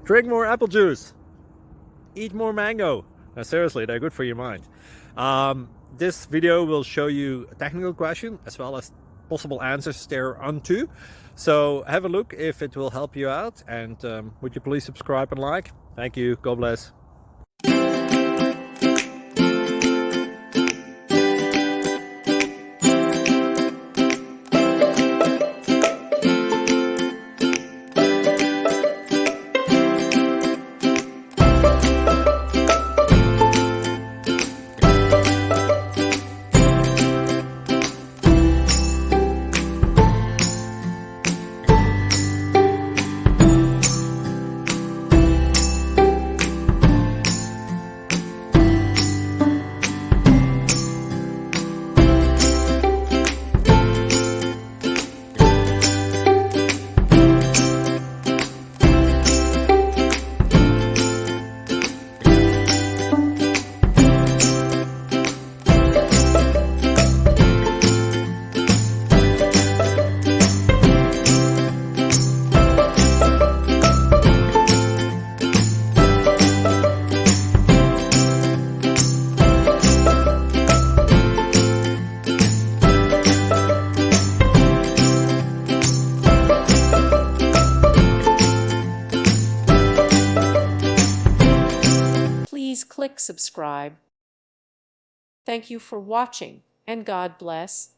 Drink more apple juice. Eat more mango. No, seriously, they're good for your mind. This video will show you a technical question as well as possible answers thereunto. So have a look if it will help you out, and would you please subscribe and like? Thank you. God bless. Please click subscribe. Thank you for watching, and God bless.